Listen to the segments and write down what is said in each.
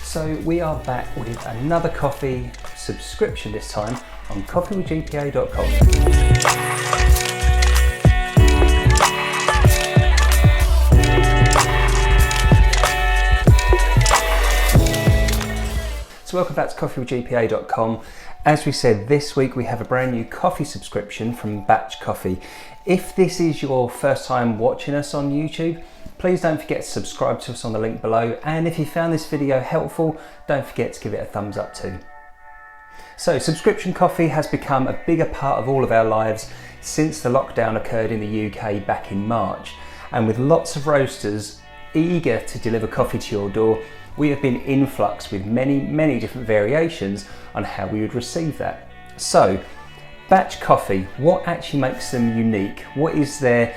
So we are back with another coffee subscription, this time on coffeewithgpa.com. So welcome back to coffeewithgpa.com. As we said, this week we have a brand new coffee subscription from Batch Coffee. If this is your first time watching us on YouTube, please don't forget to subscribe to us on the link below. And if you found this video helpful, don't forget to give it a thumbs up too. So subscription coffee has become a bigger part of all of our lives since the lockdown occurred in the UK back in March. And with lots of roasters eager to deliver coffee to your door, we have been influxed with many different variations on how we would receive that. So, Batch Coffee, what actually makes them unique? What is their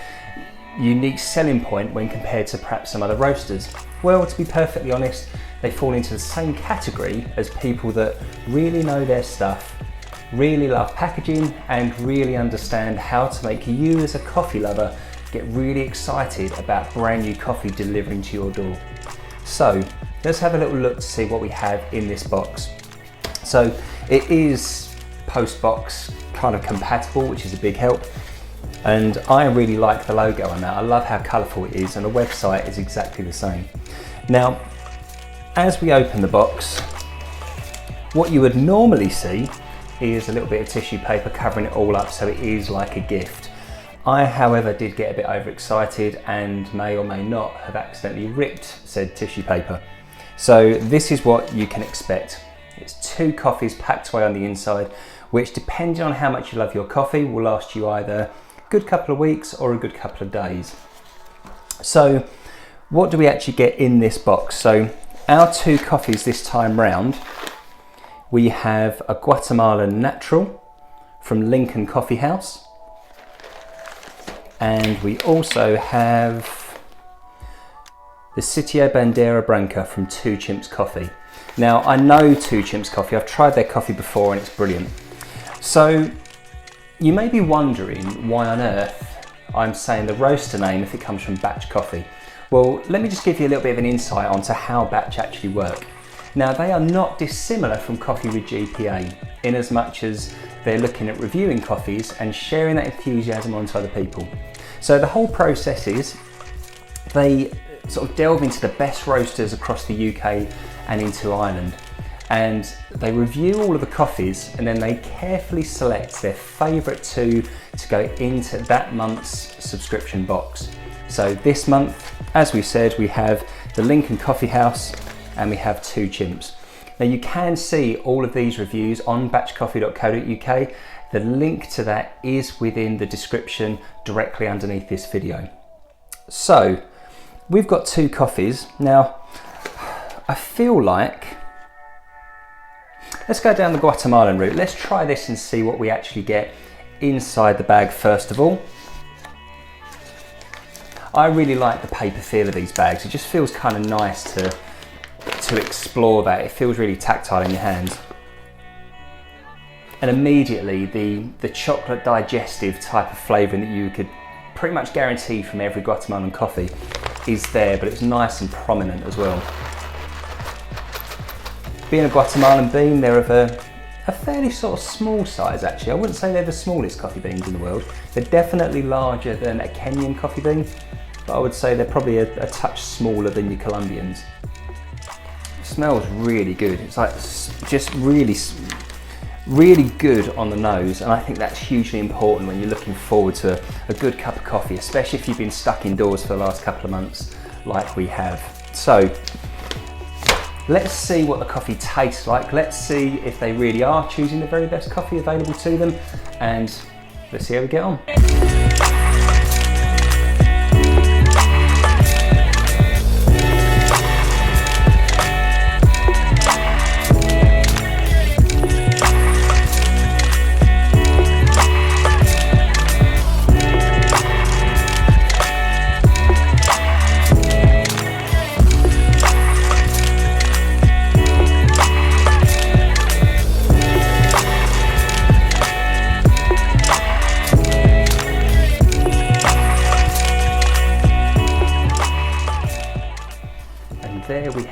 unique selling point when compared to perhaps some other roasters? Well, to be perfectly honest, they fall into the same category as people that really know their stuff, really love packaging, and really understand how to make you as a coffee lover get really excited about brand new coffee delivering to your door. So let's have a little look to see what we have in this box. So it is post box kind of compatible, which is a big help. And I really like the logo on that. I love how colourful it is, and the website is exactly the same. Now, as we open the box, what you would normally see is a little bit of tissue paper covering it all up, so it is like a gift. I, however, did get a bit overexcited and may or may not have accidentally ripped said tissue paper. So this is what you can expect. It's 2 coffees packed away on the inside, which, depending on how much you love your coffee, will last you either a good couple of weeks or a good couple of days. So what do we actually get in this box? So our 2 coffees this time round, we have a Guatemalan Natural from Lincoln Coffee House. And we also have the Sitio Bandera Branca from 2 Chimps Coffee. Now, I know 2 Chimps Coffee, I've tried their coffee before and it's brilliant. So you may be wondering why on earth I'm saying the roaster name if it comes from Batch Coffee. Well, let me just give you a little bit of an insight onto how Batch actually work. Now, they are not dissimilar from Coffee with GPA in as much as they're looking at reviewing coffees and sharing that enthusiasm onto other people. So the whole process is they sort of delve into the best roasters across the UK and into Ireland, and they review all of the coffees, and then they carefully select their favourite 2 to go into that month's subscription box. So this month, as we said, we have the Lincoln Coffee House and we have 2 Chimps. Now, you can see all of these reviews on batchcoffee.co.uk. The link to that is within the description directly underneath this video. So we've got 2 coffees. Now, I feel like, let's go down the Guatemalan route. Let's try this and see what we actually get inside the bag first of all. I really like the paper feel of these bags. It just feels kind of nice to explore that. It feels really tactile in your hands. And immediately the chocolate digestive type of flavouring that you could pretty much guarantee from every Guatemalan coffee is there, but it's nice and prominent as well. Being a Guatemalan bean, they're of a fairly sort of small size actually. I wouldn't say they're the smallest coffee beans in the world. They're definitely larger than a Kenyan coffee bean, but I would say they're probably a touch smaller than your Colombians. Smells really good. It's like just really good on the nose, and I think that's hugely important when you're looking forward to a good cup of coffee, especially if you've been stuck indoors for the last couple of months like we have. So let's see what the coffee tastes like. Let's see if they really are choosing the very best coffee available to them, and let's see how we get on.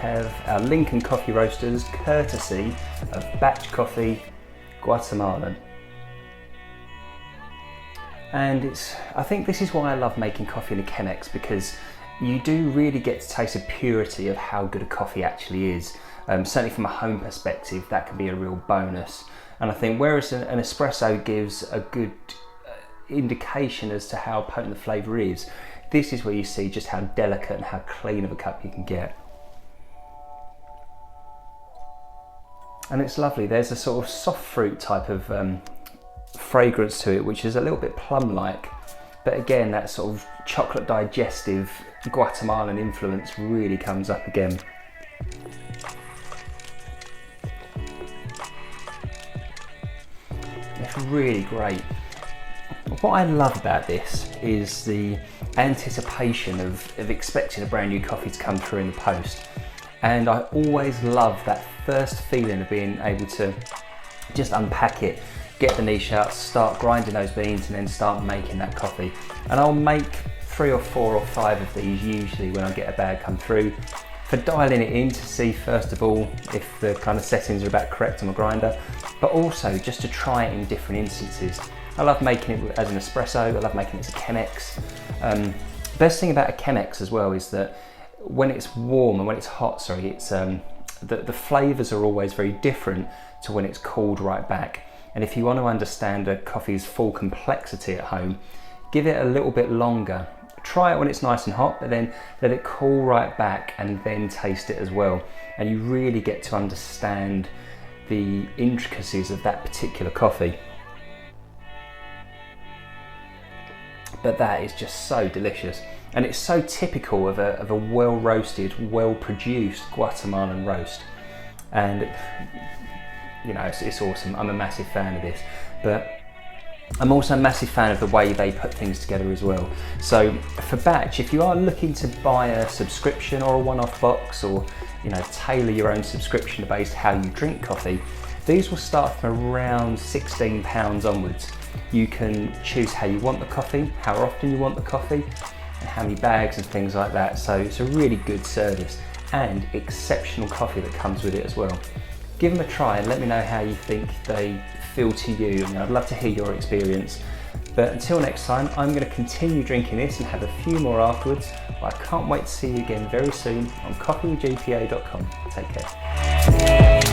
have our Lincoln coffee roasters, courtesy of Batch Coffee Guatemalan. And I think this is why I love making coffee in a Chemex, because you do really get to taste the purity of how good a coffee actually is. Certainly from a home perspective, that can be a real bonus. And I think whereas an espresso gives a good indication as to how potent the flavour is, this is where you see just how delicate and how clean of a cup you can get. And it's lovely. There's a sort of soft fruit type of fragrance to it, which is a little bit plum-like. But again, that sort of chocolate digestive Guatemalan influence really comes up again. It's really great. What I love about this is the anticipation of expecting a brand new coffee to come through in the post. And I always love that first feeling of being able to just unpack it, get the niche out, start grinding those beans and then start making that coffee. And I'll make 3 or 4 or 5 of these usually when I get a bag come through, for dialing it in to see first of all if the kind of settings are about correct on the grinder, but also just to try it in different instances. I love making it as an espresso, I love making it as a Chemex. Best thing about a Chemex as well is that when it's warm and when it's hot, it's the flavours are always very different to when it's cooled right back. And if you want to understand a coffee's full complexity at home, give it a little bit longer. Try it when it's nice and hot, but then let it cool right back and then taste it as well. And you really get to understand the intricacies of that particular coffee. But that is just so delicious. And it's so typical of a well-roasted, well-produced Guatemalan roast. And you know, it's awesome. I'm a massive fan of this. But I'm also a massive fan of the way they put things together as well. So for Batch, if you are looking to buy a subscription or a one-off box, or tailor your own subscription based how you drink coffee, these will start from around £16 onwards. You can choose how you want the coffee, how often you want the coffee, and how many bags and things like that. So it's a really good service and exceptional coffee that comes with it as well. Give them a try and let me know how you think they feel to you. I'd love to hear your experience. But until next time, I'm going to continue drinking this and have a few more afterwards. But I can't wait to see you again very soon on coffeewithgpa.com. Take care.